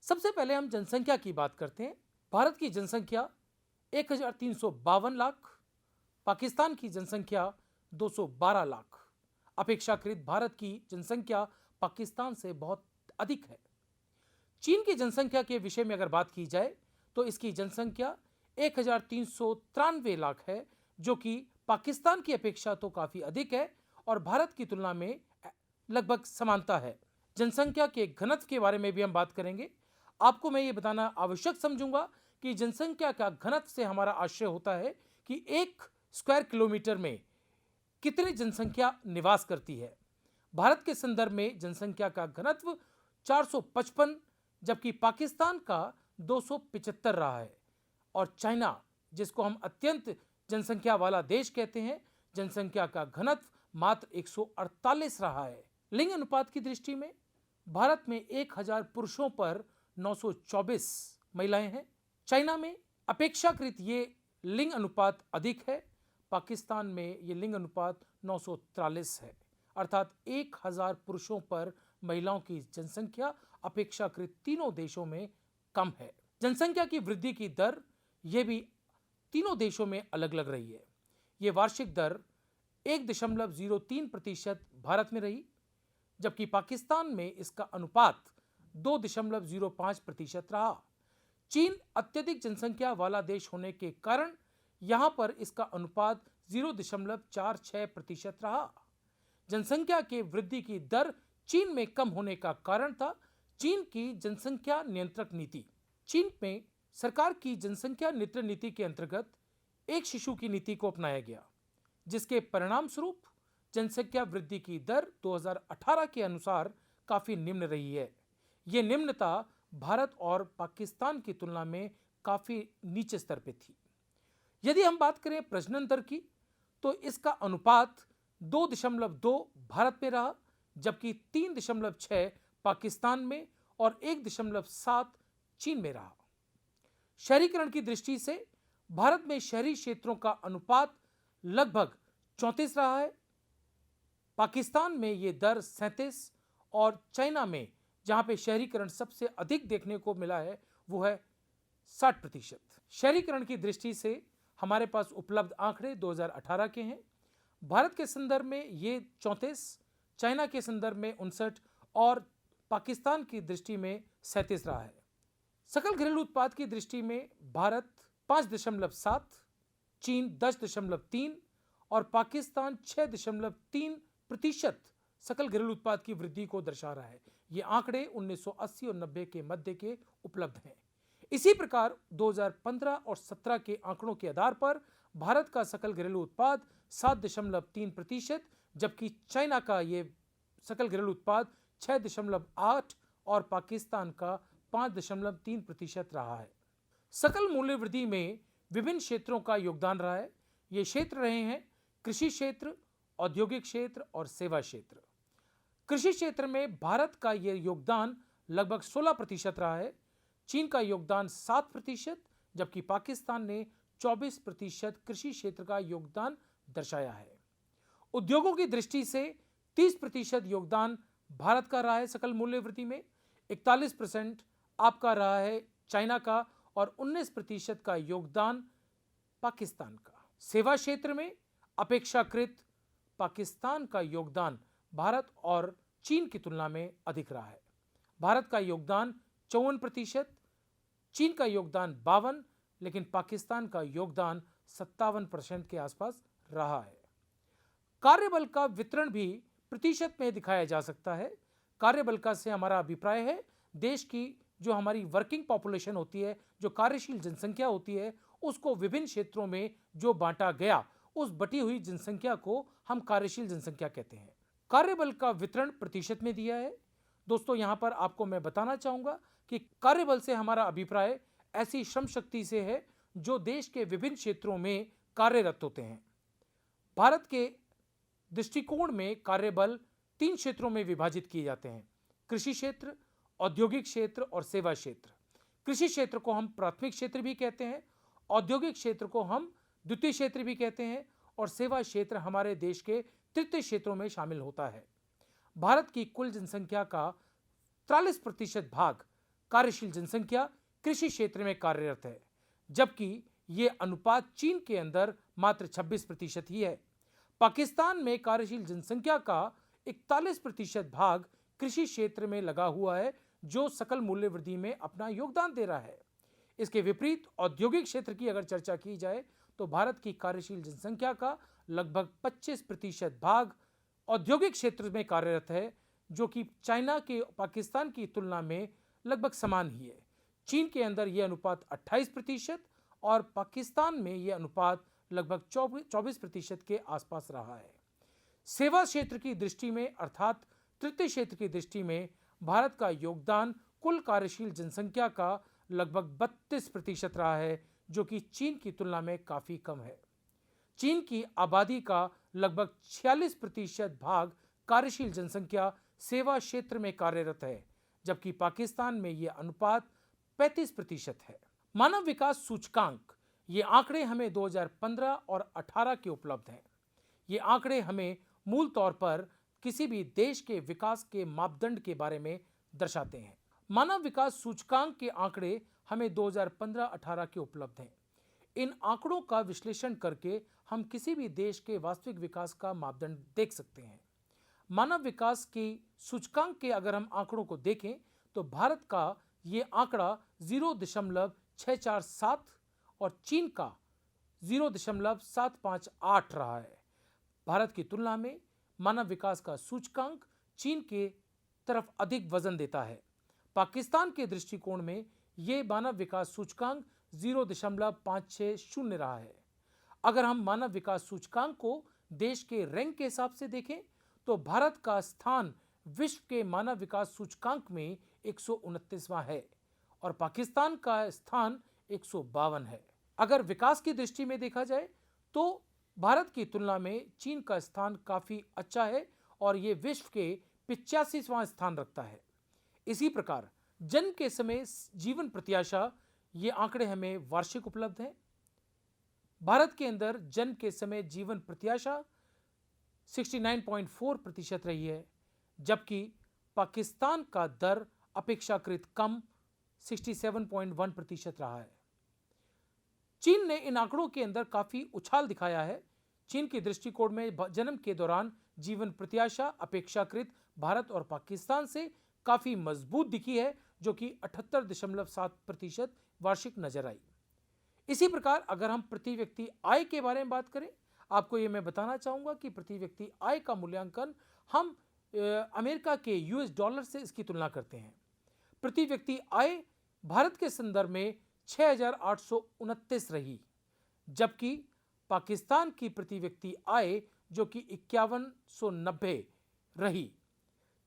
सबसे पहले हम जनसंख्या की बात करते हैं। भारत की जनसंख्या 1352 लाख, पाकिस्तान की जनसंख्या 212 लाख। अपेक्षाकृत भारत की जनसंख्या पाकिस्तान से बहुत अधिक है। चीन की जनसंख्या के विषय में अगर बात की जाए तो इसकी जनसंख्या 1393 लाख है, जो कि पाकिस्तान की अपेक्षा तो काफी अधिक है और भारत की तुलना में लगभग समानता है। जनसंख्या के घनत्व के बारे में भी हम बात करेंगे। आपको मैं ये बताना आवश्यक समझूंगा कि जनसंख्या का घनत्व से हमारा आशय होता है कि 1 स्क्वायर किलोमीटर में कितनी जनसंख्या निवास करती है। भारत के संदर्भ में जनसंख्या का घनत्व 455, जबकि पाकिस्तान का 275 रहा है। और चाइना, जिसको हम अत्यंत जनसंख्या वाला देश कहते हैं, जनसंख्या का घनत्व मात्र 148 रहा है। लिंग अनुपात की दृष्टि में भारत में 1000 पुरुषों पर 924 महिलाएं हैं। चाइना में अपेक्षाकृत ये लिंग अनुपात अधिक है। पाकिस्तान में ये लिंग अनुपात 943 है, अर्थात 1000 पुरुषों पर महिलाओं की जनसंख्या अपेक्षाकृत तीनों देशों में कम है। जनसंख्या की वृद्धि की दर ये भी तीनों देशों में अलग अलग रही है। ये वार्षिक दर 1.03% भारत में रही, जबकि पाकिस्तान में इसका अनुपात 2.05% रहा। चीन अत्यधिक जनसंख्या वाला देश होने के कारण यहां पर इसका अनुपात 0.46% रहा। जनसंख्या के वृद्धि की दर चीन में कम होने का कारण था चीन की जनसंख्या नियंत्रक नीति। चीन में सरकार की जनसंख्या नियंत्रण नीति के अंतर्गत एक शिशु की नीति को अपनाया गया, जिसके परिणाम स्वरूप जनसंख्या वृद्धि की दर 2018 के अनुसार काफी निम्न रही है। यह निम्नता भारत और पाकिस्तान की तुलना में काफी नीचे स्तर पे थी। यदि हम बात करें प्रजनन दर की, तो इसका अनुपात 2.2 भारत में रहा, जबकि 3.6 पाकिस्तान में और 1.7 चीन में रहा। शहरीकरण की दृष्टि से भारत में शहरी क्षेत्रों का अनुपात लगभग 34 रहा है। पाकिस्तान में यह दर 37 और चाइना में, जहां पे शहरीकरण सबसे अधिक देखने को मिला है, वो है 60%। शहरीकरण की दृष्टि से हमारे पास उपलब्ध आंकड़े 2018 के हैं। भारत के संदर्भ में ये 34, चाइना के संदर्भ में 59 और पाकिस्तान की दृष्टि में 37 रहा है। सकल घरेलू उत्पाद की दृष्टि में भारत 5.7, चीन 10.3 और पाकिस्तान 6.3% सकल घरेलू उत्पाद की वृद्धि को दर्शा रहा है। ये आंकड़े 1980 और 90 के मध्य के उपलब्ध हैं। इसी प्रकार 2015 और 17 के आंकड़ों के आधार पर भारत का सकल घरेलू उत्पाद 7.3%, जबकि चाइना का ये सकल घरेलू उत्पाद 6.8 और पाकिस्तान का 5.3% रहा है। सकल मूल्य वृद्धि में विभिन्न क्षेत्रों का योगदान रहा है। ये क्षेत्र रहे हैं कृषि क्षेत्र, औद्योगिक क्षेत्र और सेवा क्षेत्र। कृषि क्षेत्र में भारत का यह योगदान लगभग 16% रहा है। चीन का योगदान 7%, जबकि पाकिस्तान ने 24% कृषि क्षेत्र का योगदान दर्शाया है। उद्योगों की दृष्टि से 30% योगदान भारत का रहा है सकल मूल्य वृद्धि में, 41% आपका रहा है चाइना का और 19% का योगदान पाकिस्तान का। सेवा क्षेत्र में अपेक्षाकृत पाकिस्तान का योगदान भारत और चीन की तुलना में अधिक रहा है। भारत का योगदान 54%, चीन का योगदान 52, लेकिन पाकिस्तान का योगदान 57% के आसपास रहा है। कार्यबल का वितरण भी प्रतिशत में दिखाया जा सकता है। कार्यबल का से हमारा अभिप्राय है देश की जो हमारी वर्किंग पॉपुलेशन होती है, जो कार्यशील जनसंख्या होती है, उसको विभिन्न क्षेत्रों में जो बांटा गया, उस बटी हुई जनसंख्या को हम कार्यशील जनसंख्या कहते हैं। कार्यबल का वितरण प्रतिशत में दिया है। दोस्तों, यहां पर आपको मैं बताना चाहूंगा कि कार्यबल से हमारा अभिप्राय ऐसी श्रम शक्ति से है जो देश के विभिन्न क्षेत्रों में कार्यरत होते हैं। भारत के दृष्टिकोण में कार्यबल 3 क्षेत्रों में विभाजित किए जाते हैं: कृषि क्षेत्र, औद्योगिक क्षेत्र और सेवा क्षेत्र। कृषि क्षेत्र को हम प्राथमिक क्षेत्र भी कहते हैं, औद्योगिक क्षेत्र को हम द्वितीय क्षेत्र भी कहते हैं और सेवा क्षेत्र हमारे देश के तृतीय क्षेत्रों में शामिल होता है। भारत की कुल जनसंख्या का 43% भाग कार्यशील जनसंख्या कृषि क्षेत्र में कार्यरत है, जबकि ये अनुपात चीन के अंदर मात्र 26% ही है। पाकिस्तान में कार्यशील जनसंख्या का 41% भाग कृषि क्षेत्र में लगा हुआ है, जो सकल मूल्य वृद्धि में अपना योगदान दे रहा है। इसके विपरीत औद्योगिक क्षेत्र की अगर चर्चा की जाए तो भारत की कार्यशील जनसंख्या का लगभग 25% भाग औद्योगिक क्षेत्र में कार्यरत है, जो कि चाइना के पाकिस्तान की तुलना में लगभग समान ही है। चीन के अंदर यह अनुपात 28% और पाकिस्तान में यह अनुपात लगभग 24% के आसपास रहा है। सेवा क्षेत्र की दृष्टि में अर्थात तृतीय क्षेत्र की दृष्टि में भारत का योगदान कुल कार्यशील जनसंख्या का लगभग 32% रहा है, जो कि चीन की तुलना में काफी कम है। चीन की आबादी का लगभग 46% भाग कार्यशील जनसंख्या सेवा क्षेत्र में कार्यरत है, जबकि पाकिस्तान में यह अनुपात 35% है। मानव विकास सूचकांक ये आंकड़े हमें 2015 और 18 के उपलब्ध हैं। ये आंकड़े हमें मूल तौर पर किसी भी देश के विकास के मापदंड के बारे में दर्शाते हैं। मानव विकास सूचकांक के आंकड़े हमें 2015-18 के उपलब्ध हैं। इन आंकड़ों का विश्लेषण करके हम किसी भी देश के वास्तविक विकास का मापदंड देख सकते हैं। मानव विकास की सूचकांक के अगर हम आंकड़ों को देखें तो भारत का ये आंकड़ा 0.647 और चीन का 0.758 रहा है। भारत की तुलना में मानव विकास का सूचकांक चीन के तरफ अधिक वजन देता है। पाकिस्तान के दृष्टिकोण में ये मानव विकास सूचकांक 0.560 रहा है। अगर हम मानव विकास सूचकांक को देश के रैंक के हिसाब से देखें तो भारत का स्थान विश्व के मानव विकास सूचकांक में 129वां है और पाकिस्तान का स्थान 152 है। अगर विकास की दृष्टि में देखा जाए तो भारत की तुलना में चीन का स्थान काफी अच्छा है और ये विश्व के 85वां स्थान रखता है। इसी प्रकार जन्म के समय जीवन प्रत्याशा ये आंकड़े हमें वार्षिक उपलब्ध हैं। भारत के अंदर जन्म के समय जीवन प्रत्याशा 69.4% रही है, जबकि पाकिस्तान का दर अपेक्षाकृत कम 67.1% रहा है। चीन ने इन आंकड़ों के अंदर काफी उछाल दिखाया है। चीन के दृष्टिकोण में जन्म के दौरान जीवन प्रत्याशा अपेक्षाकृत भारत और पाकिस्तान से काफी मजबूत दिखी है, जो कि 78.7% वार्षिक नजर आई। इसी प्रकार अगर हम प्रति व्यक्ति आय के बारे में बात करें, आपको ये मैं बताना चाहूंगा कि प्रति व्यक्ति आय का मूल्यांकन हम अमेरिका के यूएस डॉलर से इसकी तुलना करते हैं। प्रति व्यक्ति आय भारत के संदर्भ में 6,829 रही, जबकि पाकिस्तान की प्रति व्यक्ति आय जो कि 5190 रही।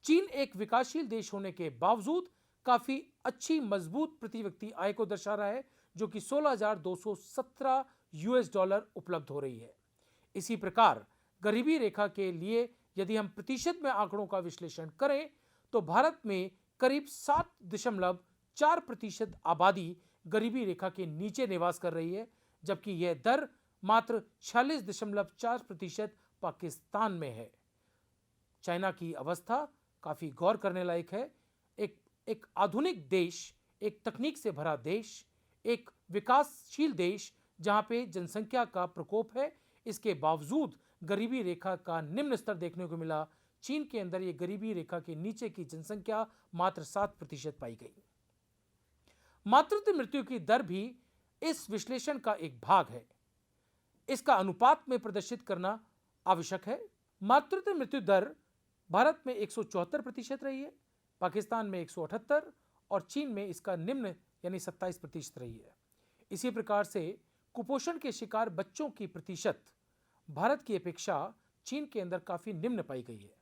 चीन एक विकासशील देश होने के बावजूद काफी अच्छी मजबूत प्रति व्यक्ति आय को दर्शा रहा है, जो कि 16,217 यूएस डॉलर उपलब्ध हो रही है। इसी प्रकार गरीबी रेखा के लिए यदि हम प्रतिशत में आंकड़ों का विश्लेषण करें तो भारत में करीब 7.4% आबादी गरीबी रेखा के नीचे निवास कर रही है, जबकि यह दर मात्र 46.4% पाकिस्तान में है। चाइना की अवस्था काफी गौर करने लायक है। एक आधुनिक देश, एक तकनीक से भरा देश, एक विकासशील देश जहां पे जनसंख्या का प्रकोप है, इसके बावजूद गरीबी रेखा का निम्न स्तर देखने को मिला। चीन के अंदर ये गरीबी रेखा के नीचे की जनसंख्या मात्र 7% पाई गई। मातृत्व मृत्यु की दर भी इस विश्लेषण का एक भाग है। इसका अनुपात में प्रदर्शित करना आवश्यक है। मातृत्व मृत्यु दर भारत में 174% रही है, पाकिस्तान में 178 और चीन में इसका निम्न यानी 27% रही है। इसी प्रकार से कुपोषण के शिकार बच्चों की प्रतिशत भारत की अपेक्षा चीन के अंदर काफी निम्न पाई गई है।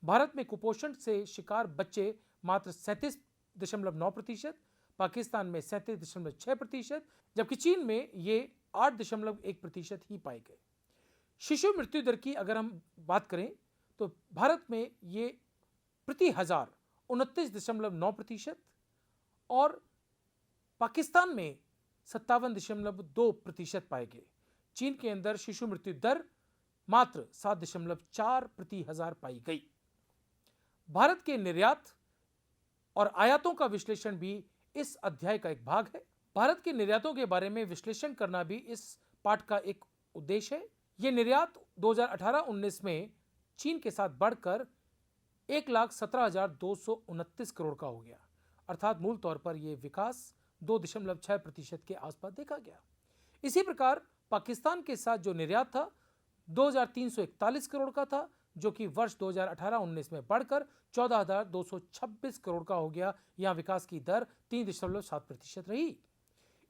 भारत में कुपोषण से शिकार बच्चे मात्र 37.9%, पाकिस्तान में 37.6%, जबकि चीन में ये 8.1% ही पाए गए। शिशु मृत्यु दर की अगर हम बात करें तो भारत में ये प्रति हजार 29.9% और पाकिस्तान में 57.2% पाए गए। चीन के अंदर शिशु मृत्यु दर मात्र 7.4 प्रति हजार पाई गई। भारत के निर्यात और आयातों का विश्लेषण भी इस अध्याय का एक भाग है। भारत के निर्यातों के बारे में विश्लेषण करना भी इस पाठ का एक उद्देश्य है। ये निर्यात 2018-19 में चीन के साथ बढ़कर 1,17,229 करोड़ का हो गया, अर्थात मूल तौर पर यह विकास 2.6% के आसपास देखा गया। इसी प्रकार पाकिस्तान के साथ जो निर्यात था 2,341 करोड़ का था, जो कि वर्ष 2018-19 में बढ़कर 14,226 करोड़ का हो गया। यहां विकास की दर 3.7% रही।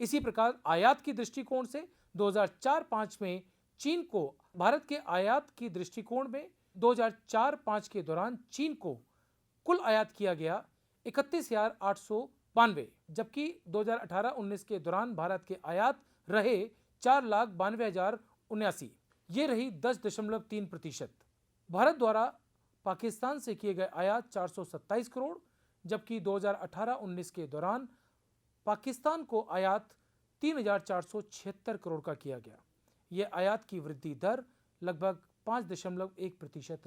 इसी प्रकार आयात की दृष्टिकोण से 2004-5 में चीन को भारत के आयात की दृष्टिकोण में 2004-5 के दौरान चीन को कुल आयात किया गया 31,892, जबकि 2018-19 के दौरान भारत के आयात रहे 4,92,079। ये रही 10.3%। भारत द्वारा पाकिस्तान से किए गए आयात 427 करोड़, जबकि 2018-19 के दौरान पाकिस्तान को आयात 3,476 करोड़ का किया गया। यह आयात की वृद्धि दर लगभग 5.1%